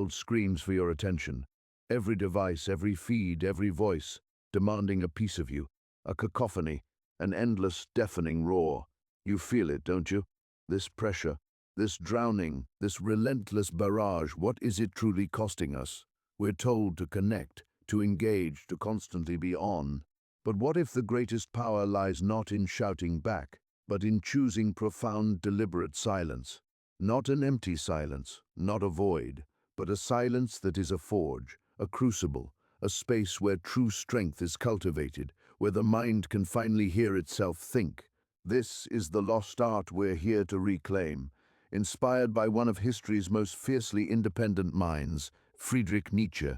world screams for your attention. Every device, every feed, every voice, demanding a piece of you. A cacophony, an endless, deafening roar. You feel it, don't you? This pressure, this drowning, this relentless barrage, what is it truly costing us? We're told to connect, to engage, to constantly be on. But what if the greatest power lies not in shouting back, but in choosing profound, deliberate silence? Not an empty silence, not a void, but a silence that is a forge, a crucible, a space where true strength is cultivated, where the mind can finally hear itself think. This is the lost art we're here to reclaim, inspired by one of history's most fiercely independent minds, Friedrich Nietzsche.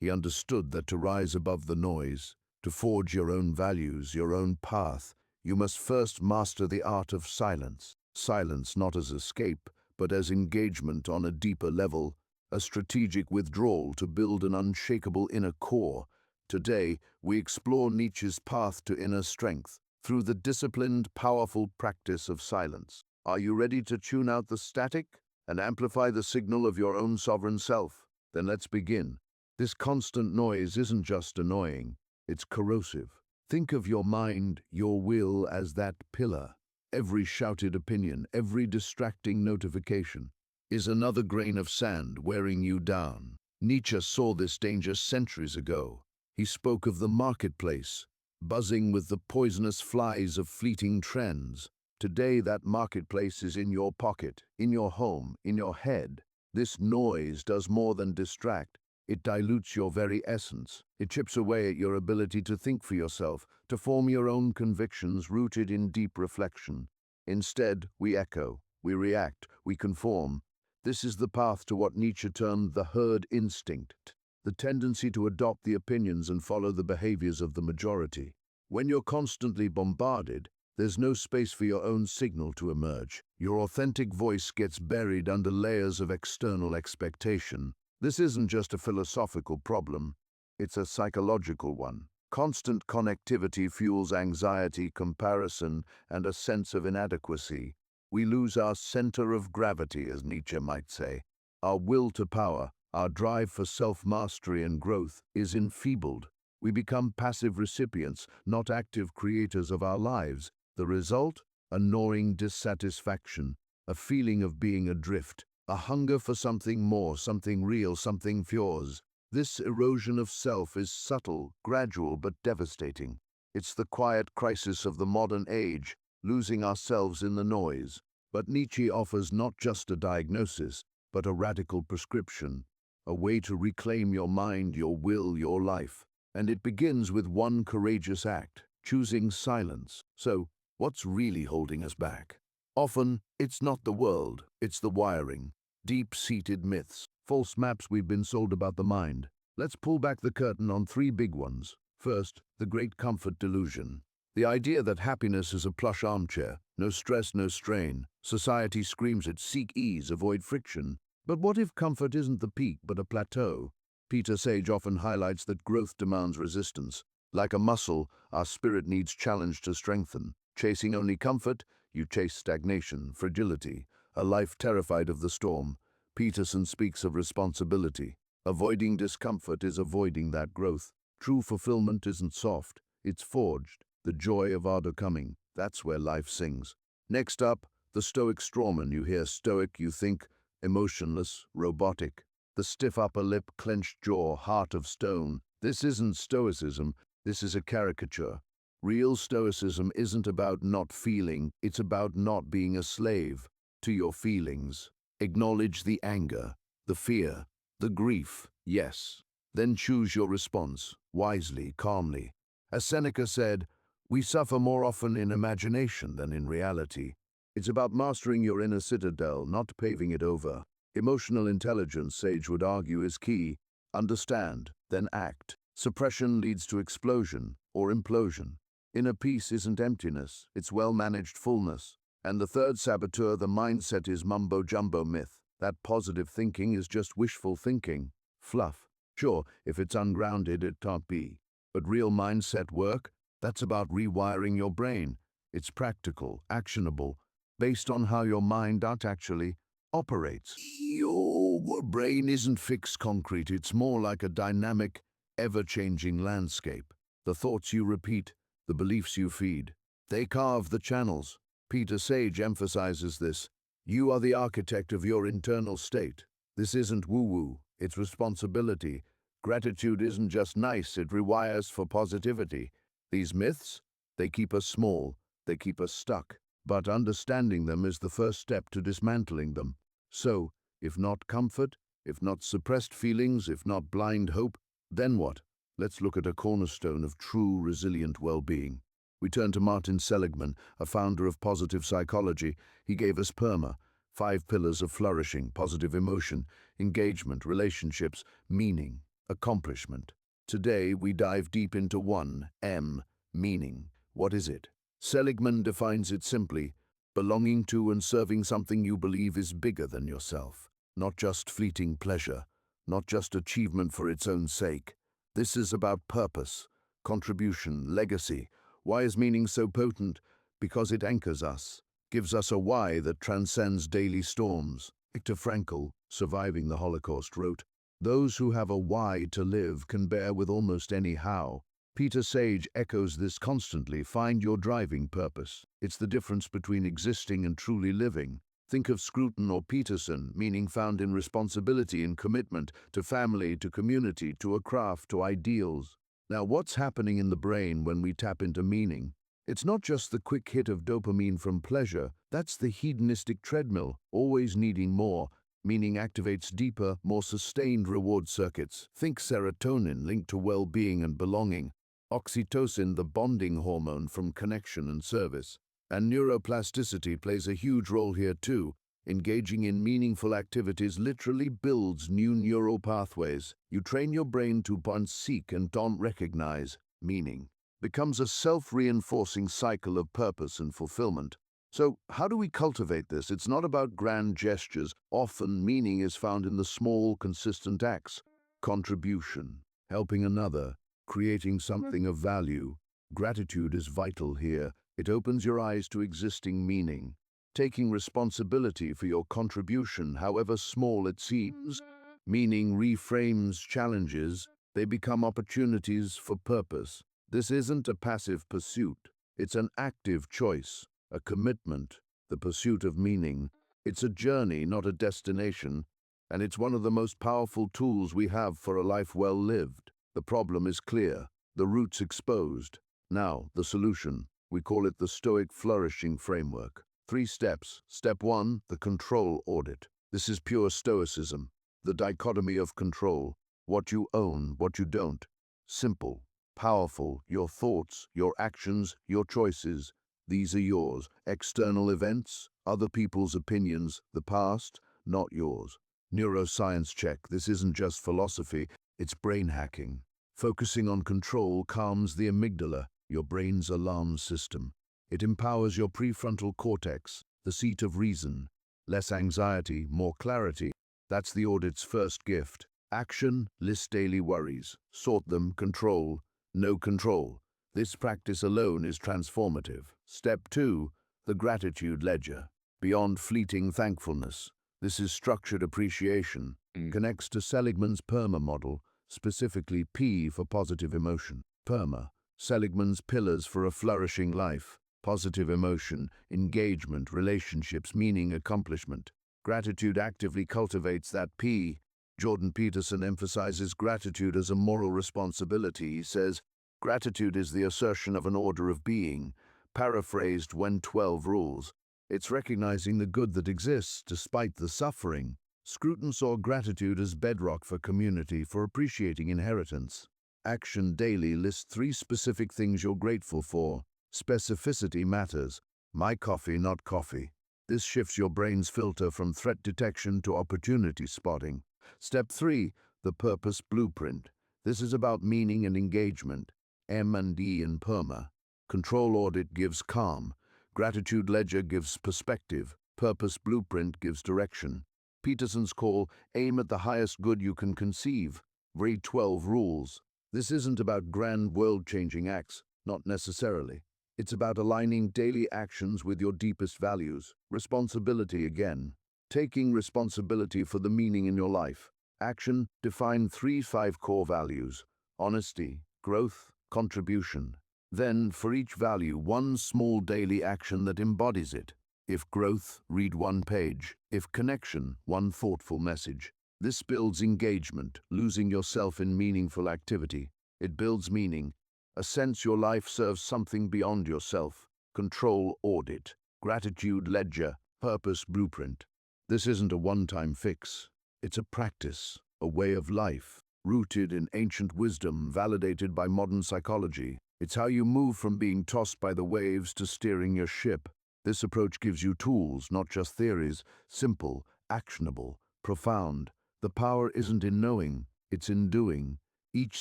He understood that to rise above the noise, to forge your own values, your own path, you must first master the art of silence. Silence not as escape, but as engagement on a deeper level, a strategic withdrawal to build an unshakable inner core. Today, we explore Nietzsche's path to inner strength through the disciplined, powerful practice of silence. Are you ready to tune out the static and amplify the signal of your own sovereign self? Then let's begin. This constant noise isn't just annoying, it's corrosive. Think of your mind, your will as that pillar. Every shouted opinion, every distracting notification is another grain of sand wearing you down. Nietzsche saw this danger centuries ago. He spoke of the marketplace, buzzing with the poisonous flies of fleeting trends. Today, that marketplace is in your pocket, in your home, in your head. This noise does more than distract. It dilutes your very essence. It chips away at your ability to think for yourself, to form your own convictions rooted in deep reflection. Instead, we echo, we react, we conform. This is the path to what Nietzsche termed the herd instinct, the tendency to adopt the opinions and follow the behaviors of the majority. When you're constantly bombarded, there's no space for your own signal to emerge. Your authentic voice gets buried under layers of external expectation. This isn't just a philosophical problem, it's a psychological one. Constant connectivity fuels anxiety, comparison, and a sense of inadequacy. We lose our center of gravity, as Nietzsche might say. Our will to power, our drive for self-mastery and growth is enfeebled. We become passive recipients, not active creators of our lives. The result? A gnawing dissatisfaction, a feeling of being adrift, a hunger for something more, something real, something yours. This erosion of self is subtle, gradual, but devastating. It's the quiet crisis of the modern age, losing ourselves in the noise. But Nietzsche offers not just a diagnosis, but a radical prescription, a way to reclaim your mind, your will, your life. And it begins with one courageous act, choosing silence. So, what's really holding us back? Often, it's not the world, it's the wiring, deep-seated myths, false maps we've been sold about the mind. Let's pull back the curtain on three big ones. First, the great comfort delusion. The idea that happiness is a plush armchair, no stress, no strain. Society screams it, seek ease, avoid friction. But what if comfort isn't the peak, but a plateau? Peter Sage often highlights that growth demands resistance. Like a muscle, our spirit needs challenge to strengthen. Chasing only comfort, you chase stagnation, fragility, a life terrified of the storm. Peterson speaks of responsibility. Avoiding discomfort is avoiding that growth. True fulfillment isn't soft, it's forged. The joy of ardor coming, that's where life sings. Next up, the stoic strawman. You hear stoic, you think emotionless, robotic. The stiff upper lip, clenched jaw, heart of stone. This isn't stoicism, this is a caricature. Real stoicism isn't about not feeling, it's about not being a slave to your feelings. Acknowledge the anger, the fear, the grief, yes. Then choose your response, wisely, calmly. As Seneca said, we suffer more often in imagination than in reality. It's about mastering your inner citadel, not paving it over. Emotional intelligence, Sage would argue, is key. Understand, then act. Suppression leads to explosion or implosion. Inner peace isn't emptiness, it's well-managed fullness. And the third saboteur, the mindset, is mumbo-jumbo myth. That positive thinking is just wishful thinking. Fluff. Sure, if it's ungrounded, it can't be. But real mindset work, that's about rewiring your brain. It's practical, actionable, based on how your mind actually operates. Yo, Your brain isn't fixed concrete, it's more like a dynamic, ever-changing landscape. The thoughts you repeat, the beliefs you feed, they carve the channels. Peter Sage emphasizes this. You are the architect of your internal state. This isn't woo-woo, it's responsibility. Gratitude isn't just nice, it rewires for positivity. These myths, they keep us small, they keep us stuck. But understanding them is the first step to dismantling them. So, if not comfort, if not suppressed feelings, if not blind hope, then what? Let's look at a cornerstone of true, resilient well-being. We turn to Martin Seligman, a founder of positive psychology. He gave us PERMA, 5 pillars of flourishing: positive emotion, engagement, relationships, meaning, accomplishment. Today, we dive deep into 1M, meaning. What is it? Seligman defines it simply: belonging to and serving something you believe is bigger than yourself. Not just fleeting pleasure, not just achievement for its own sake. This is about purpose, contribution, legacy. Why is meaning so potent? Because it anchors us, gives us a why that transcends daily storms. Viktor Frankl, surviving the Holocaust, wrote, "Those who have a why to live can bear with almost any how." Peter Sage echoes this constantly: find your driving purpose. It's the difference between existing and truly living. Think of Scruton or Peterson, meaning found in responsibility and commitment to family, to community, to a craft, to ideals. Now, what's happening in the brain when we tap into meaning? It's not just the quick hit of dopamine from pleasure. That's the hedonistic treadmill, always needing more. Meaning activates deeper, more sustained reward circuits. Think serotonin, linked to well-being and belonging. Oxytocin, the bonding hormone from connection and service. And neuroplasticity plays a huge role here too. Engaging in meaningful activities literally builds new neural pathways. You train your brain to once seek and don't recognize. Meaning becomes a self-reinforcing cycle of purpose and fulfillment. So, how do we cultivate this? It's not about grand gestures. Often meaning is found in the small, consistent acts. Contribution, helping another, creating something of value. Gratitude is vital here. It opens your eyes to existing meaning. Taking responsibility for your contribution, however small it seems. Meaning reframes challenges. They become opportunities for purpose. This isn't a passive pursuit. It's an active choice, a commitment, the pursuit of meaning. It's a journey, not a destination, and it's one of the most powerful tools we have for a life well lived. The problem is clear, the roots exposed. Now, the solution. We call it the Stoic Flourishing Framework. 3 steps. Step 1, the control audit. This is pure Stoicism, the dichotomy of control. What you own, what you don't. Simple, powerful. Your thoughts, your actions, your choices. These are yours. External events, other people's opinions, the past, not yours. Neuroscience check. This isn't just philosophy, it's brain hacking. Focusing on control calms the amygdala, your brain's alarm system. It empowers your prefrontal cortex, the seat of reason. Less anxiety, more clarity. That's the audit's first gift. Action, list daily worries. Sort them, control, no control. This practice alone is transformative. Step 2, the gratitude ledger. Beyond fleeting thankfulness. This is structured appreciation. Connects to Seligman's PERMA model, specifically P for positive emotion. PERMA, Seligman's pillars for a flourishing life. Positive emotion, engagement, relationships, meaning, accomplishment. Gratitude actively cultivates that P. Jordan Peterson emphasizes gratitude as a moral responsibility. He says, gratitude is the assertion of an order of being, paraphrased when 12 rules. It's recognizing the good that exists despite the suffering. Scruton saw gratitude as bedrock for community, for appreciating inheritance. Action daily lists 3 specific things you're grateful for. Specificity matters. My coffee, not coffee. This shifts your brain's filter from threat detection to opportunity spotting. Step 3, the purpose blueprint. This is about meaning and engagement. M and D in PERMA. Control audit gives calm. Gratitude ledger gives perspective. Purpose blueprint gives direction. Peterson's call, aim at the highest good you can conceive. Read 12 rules. This isn't about grand world-changing acts, not necessarily. It's about aligning daily actions with your deepest values. Responsibility again. Taking responsibility for the meaning in your life. Action, define 3-5 core values: honesty, growth, contribution. Then, for each value, one small daily action that embodies it. If growth, read one page. If connection, one thoughtful message. This builds engagement, losing yourself in meaningful activity. It builds meaning, a sense your life serves something beyond yourself. Control audit, gratitude ledger, purpose blueprint. This isn't a one-time fix. It's a practice, a way of life, rooted in ancient wisdom, validated by modern psychology. It's how you move from being tossed by the waves to steering your ship. This approach gives you tools, not just theories, simple, actionable, profound. The power isn't in knowing, it's in doing. Each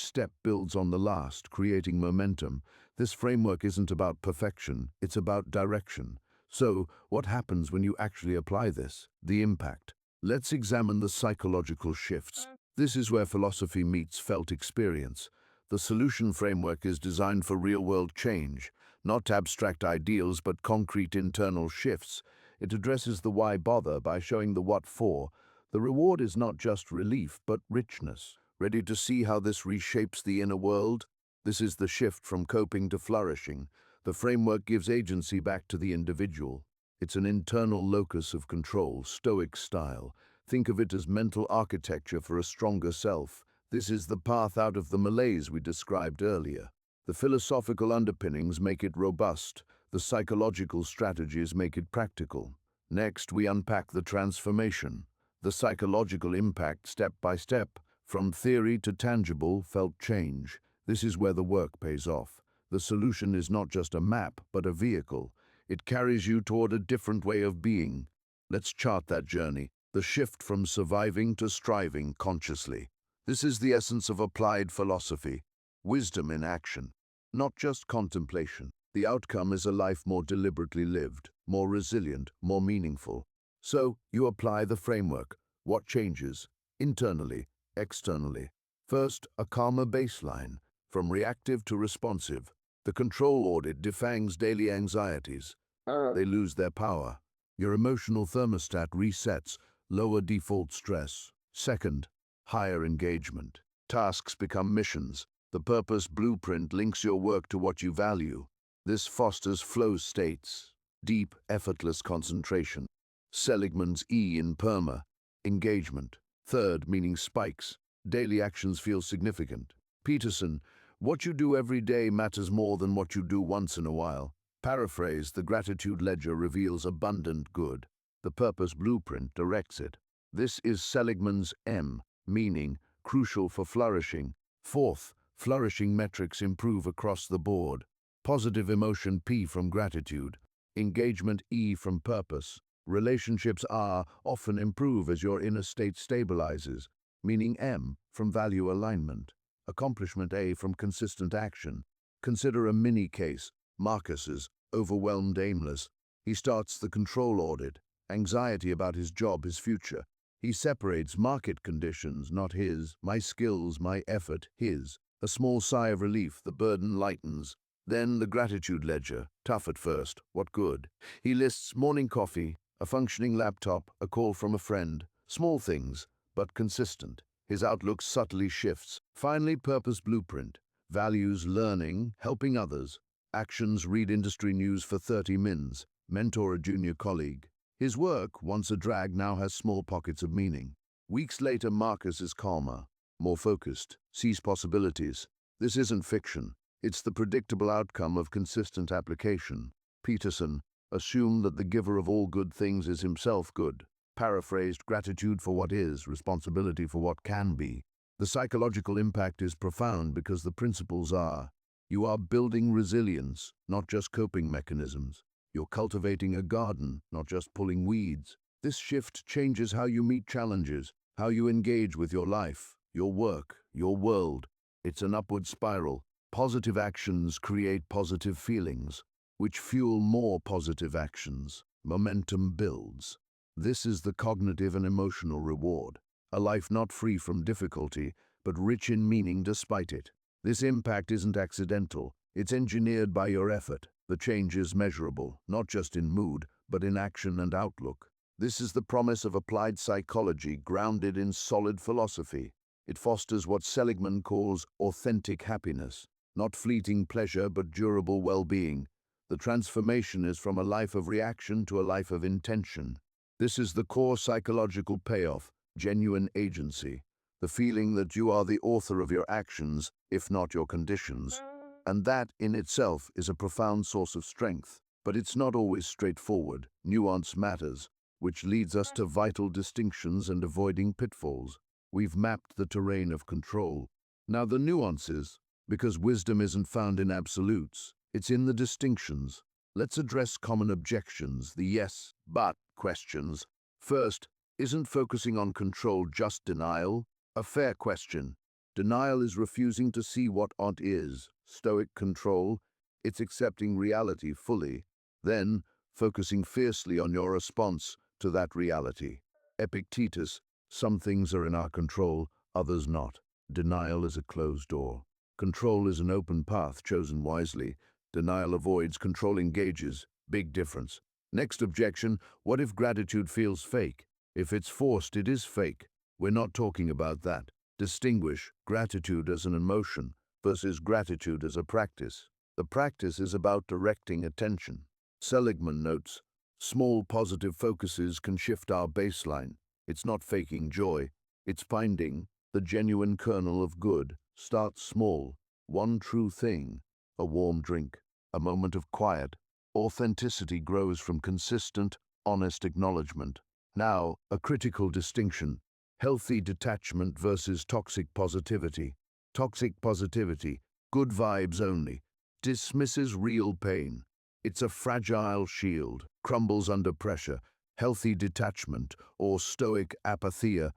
step builds on the last, creating momentum. This framework isn't about perfection, it's about direction. So, what happens when you actually apply this? The impact. Let's examine the psychological shifts. This is where philosophy meets felt experience. The solution framework is designed for real-world change, not abstract ideals but concrete internal shifts. It addresses the why bother by showing the what for. The reward is not just relief but richness. Ready to see how this reshapes the inner world? This is the shift from coping to flourishing. The framework gives agency back to the individual. It's an internal locus of control, Stoic style. Think of it as mental architecture for a stronger self. This is the path out of the malaise we described earlier. The philosophical underpinnings make it robust. The psychological strategies make it practical. Next, we unpack the transformation. The psychological impact step by step, from theory to tangible, felt change. This is where the work pays off. The solution is not just a map, but a vehicle. It carries you toward a different way of being. Let's chart that journey, the shift from surviving to striving consciously. This is the essence of applied philosophy, wisdom in action, not just contemplation. The outcome is a life more deliberately lived, more resilient, more meaningful. So, you apply the framework. What changes? Internally, externally. First, a calmer baseline, from reactive to responsive. The control audit defangs daily anxieties. They lose their power. Your emotional thermostat resets, lower default stress. Second, higher engagement. Tasks become missions. The purpose blueprint links your work to what you value. This fosters flow states, deep, effortless concentration. Seligman's E in PERMA, engagement. Third, meaning spikes. Daily actions feel significant. Peterson, what you do every day matters more than what you do once in a while. Paraphrase, the gratitude ledger reveals abundant good. The purpose blueprint directs it. This is Seligman's M, meaning, crucial for flourishing. Fourth, flourishing metrics improve across the board. Positive emotion P from gratitude. Engagement E from purpose. Relationships R often improve as your inner state stabilizes, meaning M from value alignment. Accomplishment A from consistent action. Consider a mini case. Marcus is overwhelmed, aimless. He starts the control audit, anxiety about his job, his future. He separates market conditions, not his, my skills, my effort, his. A small sigh of relief, the burden lightens. Then the gratitude ledger, tough at first, what good? He lists morning coffee, a functioning laptop, a call from a friend. Small things, but consistent. His outlook subtly shifts. Finally, purpose blueprint. Values learning, helping others. Actions read industry news for 30 mins. Mentor a junior colleague. His work, once a drag, now has small pockets of meaning. Weeks later, Marcus is calmer, more focused, sees possibilities. This isn't fiction. It's the predictable outcome of consistent application. Peterson, assume that the giver of all good things is himself good. Paraphrased, gratitude for what is, responsibility for what can be. The psychological impact is profound because the principles are: you are building resilience, not just coping mechanisms. You're cultivating a garden, not just pulling weeds. This shift changes how you meet challenges, how you engage with your life, your work, your world. It's an upward spiral. Positive actions create positive feelings, which fuel more positive actions. Momentum builds. This is the cognitive and emotional reward. A life not free from difficulty, but rich in meaning despite it. This impact isn't accidental. It's engineered by your effort. The change is measurable, not just in mood, but in action and outlook. This is the promise of applied psychology grounded in solid philosophy. It fosters what Seligman calls authentic happiness, not fleeting pleasure but durable well-being. The transformation is from a life of reaction to a life of intention. This is the core psychological payoff, genuine agency, the feeling that you are the author of your actions, if not your conditions. And that, in itself, is a profound source of strength. But it's not always straightforward. Nuance matters, which leads us to vital distinctions and avoiding pitfalls. We've mapped the terrain of control. Now the nuances, because wisdom isn't found in absolutes, it's in the distinctions. Let's address common objections, the yes, but questions. First, isn't focusing on control just denial? A fair question. Denial is refusing to see what ought is. Stoic control, it's accepting reality fully, then focusing fiercely on your response to that reality. Epictetus, some things are in our control, others not. Denial is a closed door. Control is an open path chosen wisely. Denial avoids, control engages. Big difference. Next objection, what if gratitude feels fake? If it's forced, it is fake. We're not talking about that. Distinguish gratitude as an emotion versus gratitude as a practice. The practice is about directing attention. Seligman notes, small positive focuses can shift our baseline. It's not faking joy, it's finding the genuine kernel of good. Start small, one true thing, a warm drink, a moment of quiet. Authenticity grows from consistent, honest acknowledgement. Now, a critical distinction. Healthy detachment versus toxic positivity. Toxic positivity, good vibes only, dismisses real pain. It's a fragile shield, crumbles under pressure. Healthy detachment, or stoic apatheia,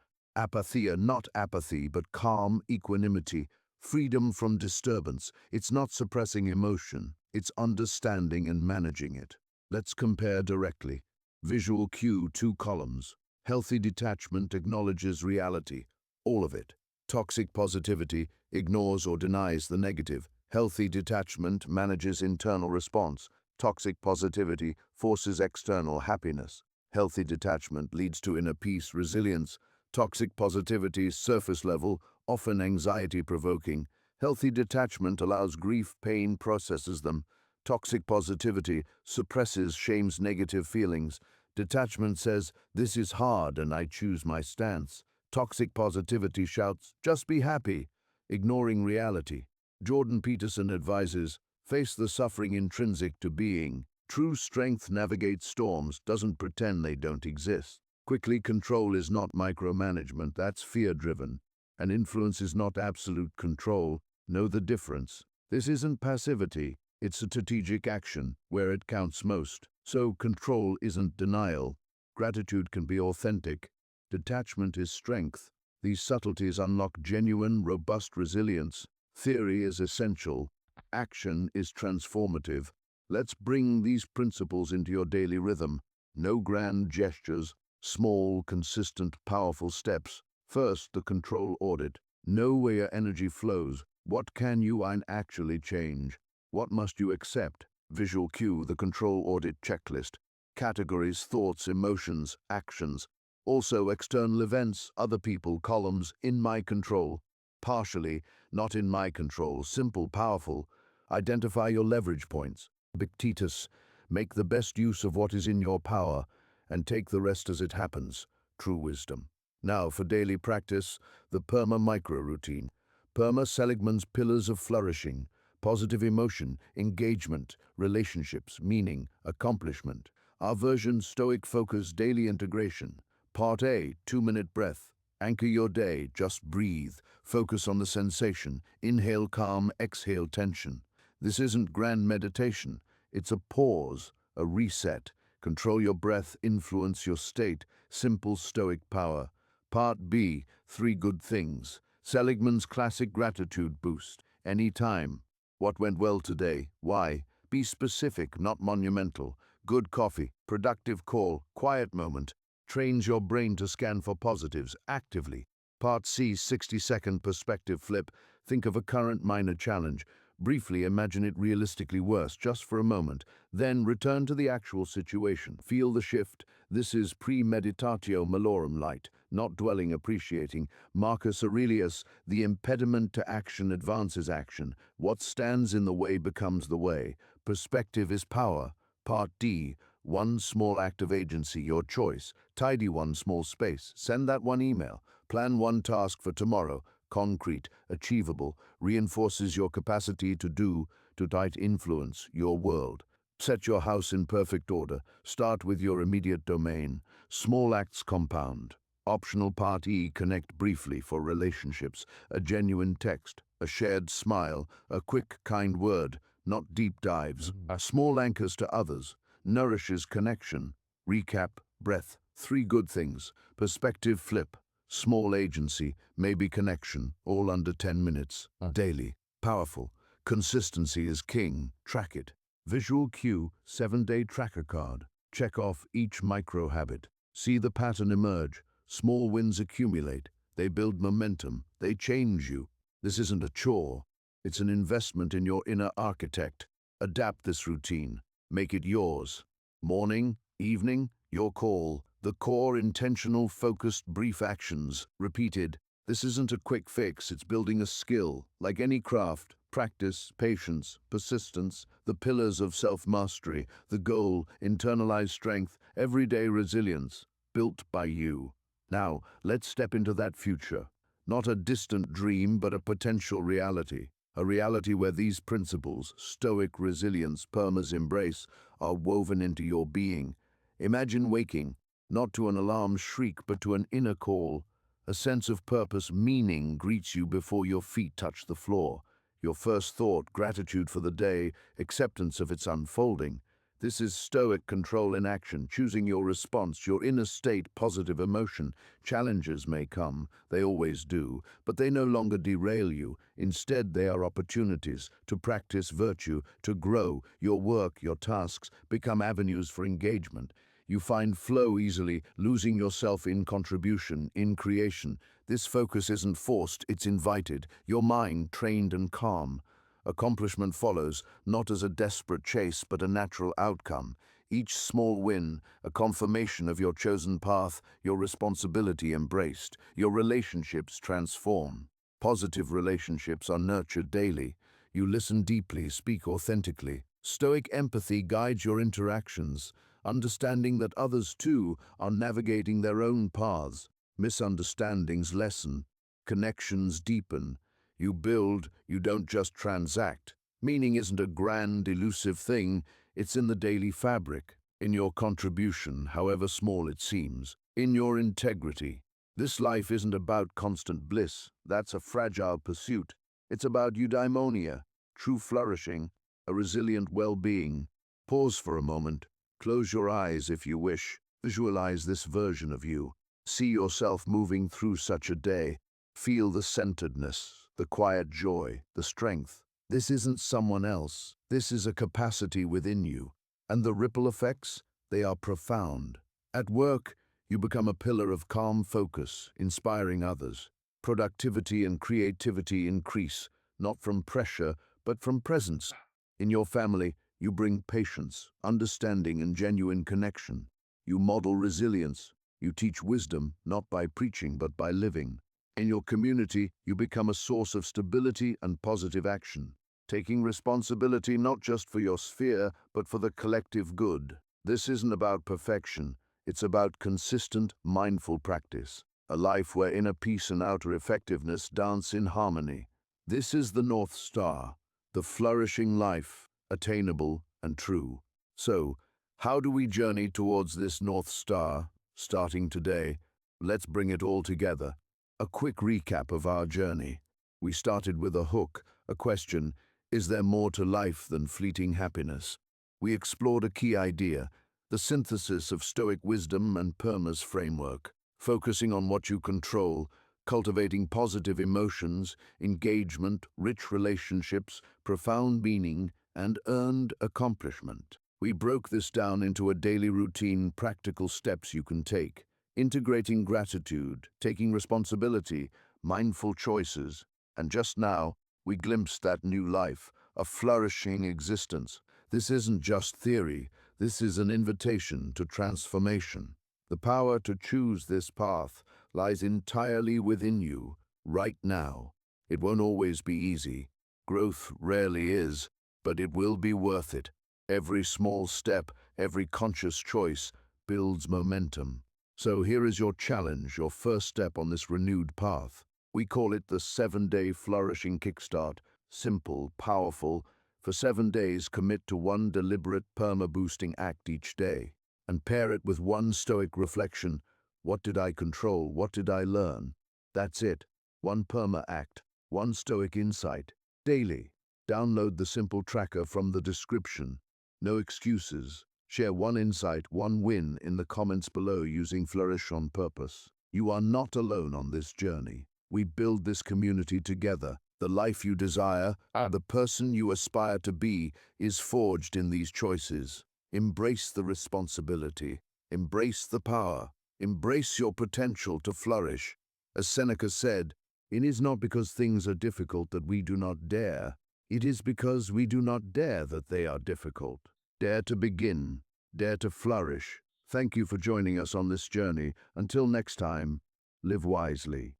not apathy, but calm equanimity, freedom from disturbance. It's not suppressing emotion, it's understanding and managing it. Let's compare directly. Visual cue, 2 columns. Healthy detachment acknowledges reality, all of it. Toxic positivity ignores or denies the negative. Healthy detachment manages internal response. Toxic positivity forces external happiness. Healthy detachment leads to inner peace, resilience. Toxic positivity, surface level, often anxiety-provoking. Healthy detachment allows grief, pain, processes them. Toxic positivity suppresses, shames negative feelings. Detachment says, this is hard and I choose my stance. Toxic positivity shouts, just be happy, ignoring reality. Jordan Peterson advises, face the suffering intrinsic to being. True strength navigates storms, doesn't pretend they don't exist. Quickly, control is not micromanagement, that's fear-driven. And influence is not absolute control. Know the difference. This isn't passivity, it's strategic action, where it counts most. So control isn't denial. Gratitude can be authentic. Detachment is strength. These subtleties unlock genuine, robust resilience. Theory is essential. Action is transformative. Let's bring these principles into your daily rhythm. No grand gestures, small, consistent, powerful steps. First, the control audit. Know where your energy flows. What can you actually change? What must you accept? Visual cue, the control audit checklist. Categories, thoughts, emotions, actions. Also external events, other people, columns, in my control. Partially, not in my control, simple, powerful. Identify your leverage points. Epictetus, make the best use of what is in your power and take the rest as it happens. True wisdom. Now for daily practice, the PERMA micro routine. PERMA, Seligman's pillars of flourishing. Positive emotion, engagement, relationships, meaning, accomplishment. Our version, Stoic focus, daily integration. Part A, 2-minute breath. Anchor your day, just breathe. Focus on the sensation. Inhale calm, exhale tension. This isn't grand meditation. It's a pause, a reset. Control your breath, influence your state. Simple Stoic power. Part B, 3 good things. Seligman's classic gratitude boost. Anytime. What went well today? Why? Be specific, not monumental. Good coffee, productive call, quiet moment. Trains your brain to scan for positives actively. Part C, 60-second perspective flip. Think of a current minor challenge. Briefly imagine it realistically worse, just for a moment. Then return to the actual situation. Feel the shift. This is premeditatio malorum light, not dwelling, appreciating. Marcus Aurelius, the impediment to action advances action. What stands in the way becomes the way. Perspective is power. Part D, one small act of agency, your choice. Tidy one small space. Send that one email. Plan one task for tomorrow. Concrete, achievable, reinforces your capacity to do, to tight influence your world. Set your house in perfect order. Start with your immediate domain. Small acts compound. Optional Part E, connect briefly for relationships. A genuine text, a shared smile, a quick, kind word, not deep dives. Small anchors to others, nourishes connection. Recap, breath, 3 good things. Perspective flip. Small agency, maybe connection, all under 10 minutes. Daily, powerful. Consistency is king, track it. Visual cue, 7-day tracker card. Check off each micro habit. See the pattern emerge. Small wins accumulate. They build momentum. They change you. This isn't a chore. It's an investment in your inner architect. Adapt this routine. Make it yours. Morning, evening, your call. The core, intentional, focused, brief actions, repeated. This isn't a quick fix, it's building a skill. Like any craft, practice, patience, persistence, the pillars of self-mastery, the goal, internalized strength, everyday resilience, built by you. Now, let's step into that future. Not a distant dream, but a potential reality. A reality where these principles, stoic resilience, perma's embrace, are woven into your being. Imagine waking, not to an alarm shriek, but to an inner call. A sense of purpose, meaning greets you before your feet touch the floor. Your first thought, gratitude for the day, acceptance of its unfolding. This is stoic control in action, choosing your response, your inner state, positive emotion. Challenges may come, they always do, but they no longer derail you. Instead, they are opportunities to practice virtue, to grow. Your work, your tasks, become avenues for engagement. You find flow easily, losing yourself in contribution, in creation. This focus isn't forced, it's invited. Your mind trained and calm. Accomplishment follows, not as a desperate chase, but a natural outcome. Each small win, a confirmation of your chosen path, your responsibility embraced, your relationships transform. Positive relationships are nurtured daily. You listen deeply, speak authentically. Stoic empathy guides your interactions, understanding that others too are navigating their own paths. Misunderstandings lessen, connections deepen. You build, you don't just transact. Meaning isn't a grand, elusive thing, it's in the daily fabric, in your contribution, however small it seems, in your integrity. This life isn't about constant bliss, that's a fragile pursuit. It's about eudaimonia, true flourishing, a resilient well-being. Pause for a moment. Close your eyes if you wish. Visualize this version of you. See yourself moving through such a day. Feel the centeredness, the quiet joy, the strength. This isn't someone else. This is a capacity within you. And the ripple effects, they are profound. At work, you become a pillar of calm focus, inspiring others. Productivity and creativity increase, not from pressure, but from presence. In your family, you bring patience, understanding, and genuine connection. You model resilience. You teach wisdom, not by preaching, but by living. In your community, you become a source of stability and positive action, taking responsibility not just for your sphere, but for the collective good. This isn't about perfection. It's about consistent, mindful practice, a life where inner peace and outer effectiveness dance in harmony. This is the North Star, the flourishing life, attainable and true. So, how do we journey towards this North Star, starting today? Let's bring it all together. A quick recap of our journey. We started with a hook, a question: is there more to life than fleeting happiness? We explored a key idea, the synthesis of Stoic wisdom and PERMA's framework, focusing on what you control, cultivating positive emotions, engagement, rich relationships, profound meaning, and earned accomplishment. We broke this down into a daily routine, practical steps you can take, integrating gratitude, taking responsibility, mindful choices, and just now, we glimpsed that new life, a flourishing existence. This isn't just theory, this is an invitation to transformation. The power to choose this path lies entirely within you, right now. It won't always be easy. Growth rarely is, but it will be worth it. Every small step, every conscious choice builds momentum. So here is your challenge, your first step on this renewed path. We call it the 7-day flourishing kickstart. Simple, powerful. For 7 days, commit to one deliberate perma-boosting act each day, and pair it with one stoic reflection. What did I control? What did I learn? That's it. One perma-act, one stoic insight, daily. Download the simple tracker from the description. No excuses. Share one insight, one win in the comments below using Flourish on Purpose. You are not alone on this journey. We build this community together. The life you desire, the person you aspire to be, is forged in these choices. Embrace the responsibility. Embrace the power. Embrace your potential to flourish. As Seneca said, it is not because things are difficult that we do not dare. It is because we do not dare that they are difficult. Dare to begin. Dare to flourish. Thank you for joining us on this journey. Until next time, live wisely.